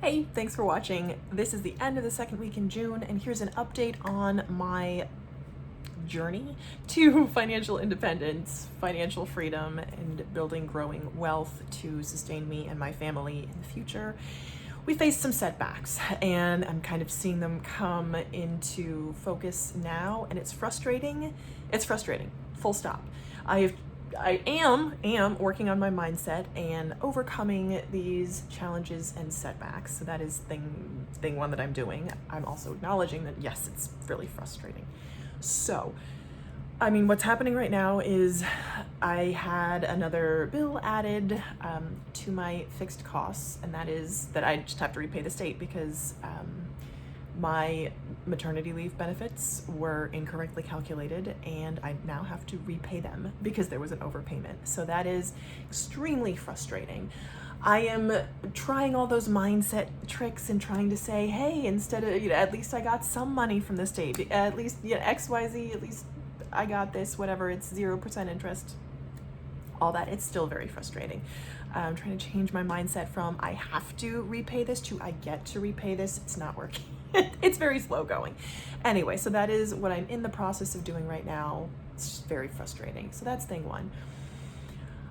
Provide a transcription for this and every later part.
Hey, thanks for watching. This is the end of the second week in June, and here's an update on my journey to financial independence, financial freedom, and building growing wealth to sustain me and my family in the future. We faced some setbacks, and I'm kind of seeing them come into focus now, and it's frustrating. It's frustrating, full stop. I am working on my mindset and overcoming these challenges and setbacks. So that is thing one that I'm doing. I'm also acknowledging that yes, it's really frustrating. So, I mean, what's happening right now is I had another bill added to my fixed costs, and that is that I just have to repay the state because my maternity leave benefits were incorrectly calculated, and I now have to repay them because there was an overpayment. So that is extremely frustrating. I am trying all those mindset tricks and trying to say, hey, instead of, at least I got some money from the state, at least, XYZ, at least I got this, whatever, it's 0% interest, all that. It's still very frustrating. I'm trying to change my mindset from I have to repay this to I get to repay this. It's not working. It's very slow going. Anyway, so that is what I'm in the process of doing right now. It's just very frustrating. So that's thing one.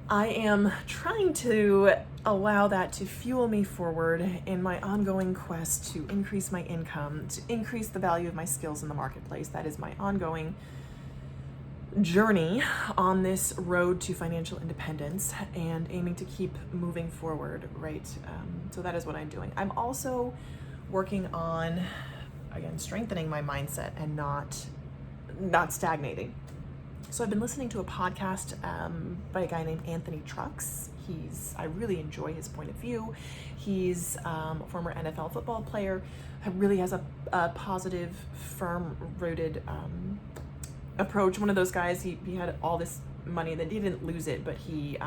I am trying to allow that to fuel me forward in my ongoing quest to increase my income, to increase the value of my skills in the marketplace. That is my ongoing journey on this road to financial independence and aiming to keep moving forward, right? So that is what I'm doing. I'm also working on, again, strengthening my mindset and not stagnating. So I've been listening to a podcast by a guy named Anthony Trucks. I really enjoy his point of view. He's a former NFL football player, really has a positive, firm-rooted approach. One of those guys, he had all this money, that he didn't lose it, but he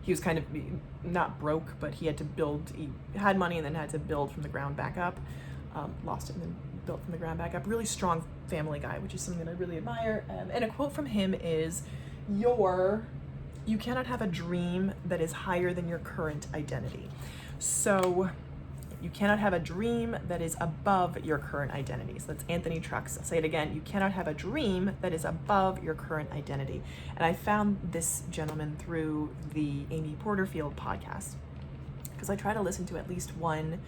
was kind of not broke, but he had to build, he had money and then had to build from the ground back up, lost it and then built from the ground back up. Really strong family guy, which is something that I really admire. And a quote from him is, you cannot have a dream that is higher than your current identity. So you cannot have a dream that is above your current identity. So that's Anthony Trucks. I'll say it again. You cannot have a dream that is above your current identity. And I found this gentleman through the Amy Porterfield podcast, because I try to listen to at least one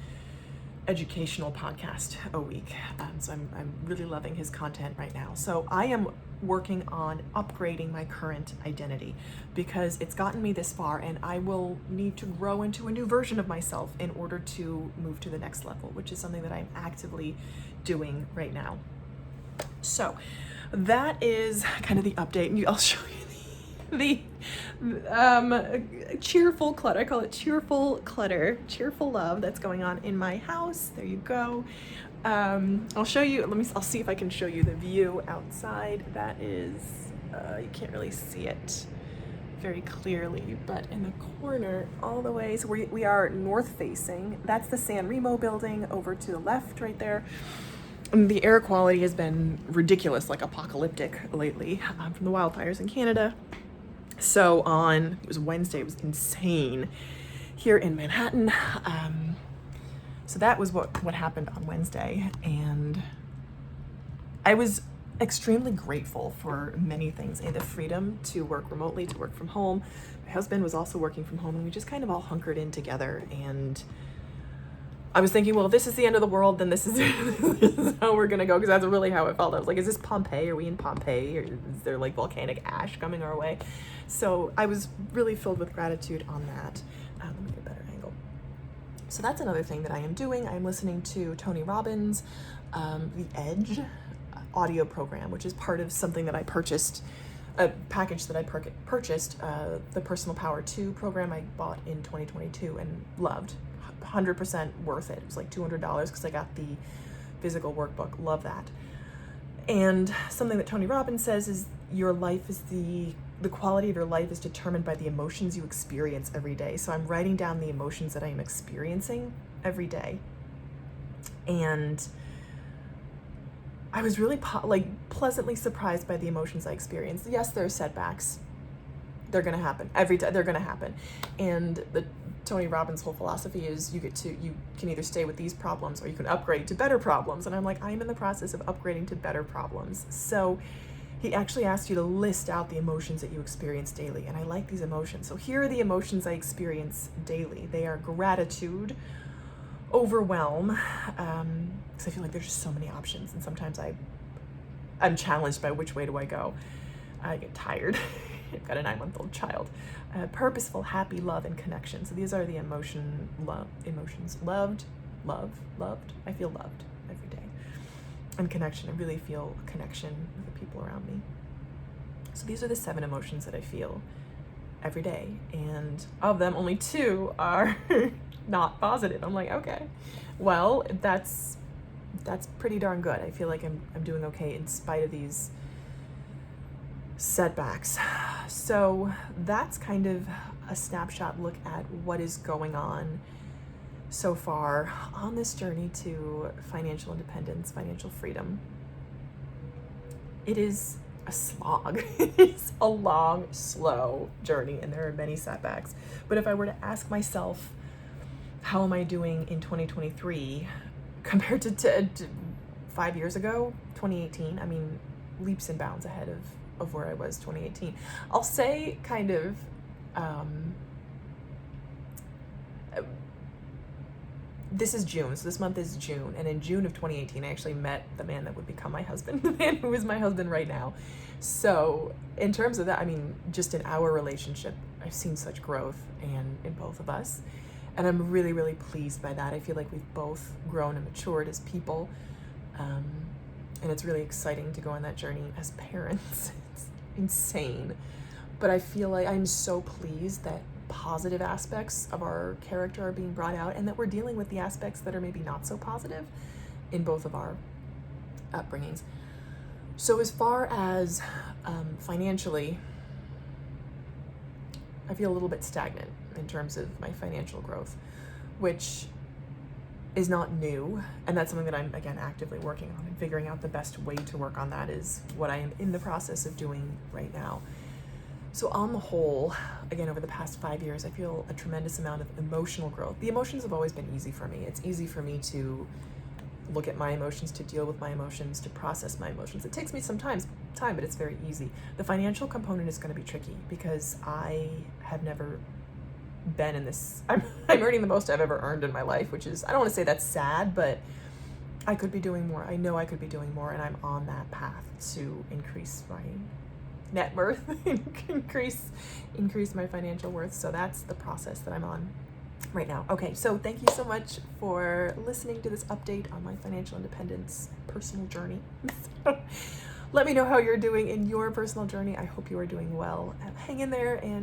educational podcast a week. So I'm really loving his content right now. So I am working on upgrading my current identity because it's gotten me this far, and I will need to grow into a new version of myself in order to move to the next level, which is something that I'm actively doing right now. So that is kind of the update, and I'll show you the cheerful clutter. I call it cheerful clutter, cheerful love that's going on in my house. There you go. I'll show you, I'll see if I can show you the view outside. That is, you can't really see it very clearly, but in the corner all the way, so we are north facing. That's the San Remo building over to the left right there. And the air quality has been ridiculous, like apocalyptic lately, from the wildfires in Canada. So it was Wednesday, it was insane here in Manhattan. So that was what happened on Wednesday, and I was extremely grateful for many things. The freedom to work remotely, to work from home. My husband was also working from home, and we just kind of all hunkered in together. And I was thinking, well, if this is the end of the world, then this is how we're gonna go, because that's really how it felt. I was like, is this Pompeii? Are we in Pompeii? Or is there like volcanic ash coming our way? So I was really filled with gratitude on that. Let me get a better angle. So that's another thing that I am doing. I'm listening to Tony Robbins' The Edge audio program, which is part of something that I purchased, a package that I purchased, the Personal Power 2 program I bought in 2022 and loved. 100% worth it. It was like $200 because I got the physical workbook. Love that. And something that Tony Robbins says is your life is the quality of your life is determined by the emotions you experience every day. So I'm writing down the emotions that I am experiencing every day. And I was really pleasantly surprised by the emotions I experienced. Yes, there are setbacks. They're going to happen every day. They're going to happen. And Tony Robbins' whole philosophy is you can either stay with these problems or you can upgrade to better problems. And I'm like, I'm in the process of upgrading to better problems. So he actually asked you to list out the emotions that you experience daily. And I like these emotions. So here are the emotions I experience daily. They are gratitude, overwhelm, because I feel like there's just so many options. And sometimes I'm challenged by which way do I go. I get tired. I've got a 9-month-old child. Purposeful, happy, love, and connection. So these are the emotions. Loved. I feel loved every day. And connection. I really feel a connection with the people around me. So these are the 7 emotions that I feel every day. And of them, only 2 are not positive. I'm like, okay, well, that's pretty darn good. I feel like I'm doing okay in spite of these setbacks. So that's kind of a snapshot look at what is going on so far on this journey to financial independence, financial freedom. It is a slog. It is a long, slow journey, and there are many setbacks. But if I were to ask myself, how am I doing in 2023 compared to 5 years ago, 2018? I mean, leaps and bounds ahead of where I was 2018. I'll say kind of, this is June, so this month is June, and in June of 2018, I actually met the man that would become my husband, the man who is my husband right now. So in terms of that, I mean, just in our relationship, I've seen such growth and in both of us, and I'm really, really pleased by that. I feel like we've both grown and matured as people, and it's really exciting to go on that journey as parents. It's insane, but I feel like I'm so pleased that positive aspects of our character are being brought out and that we're dealing with the aspects that are maybe not so positive in both of our upbringings. So as far as financially, I feel a little bit stagnant in terms of my financial growth, which is not new, and that's something that I'm, again, actively working on, and figuring out the best way to work on that is what I am in the process of doing right now. So on the whole, again, over the past 5 years, I feel a tremendous amount of emotional growth. The emotions have always been easy for me. It's easy for me to look at my emotions, to deal with my emotions, to process my emotions. It takes me some time, but it's very easy. The financial component is going to be tricky because I have never been in this. I'm earning the most I've ever earned in my life, which is, I don't want to say that's sad, but I could be doing more. I know I could be doing more, and I'm on that path to increase my net worth, increase my financial worth. So that's the process that I'm on right now. Okay, so thank you so much for listening to this update on my financial independence personal journey. Let me know how you're doing in your personal journey. I hope you are doing well. Hang in there and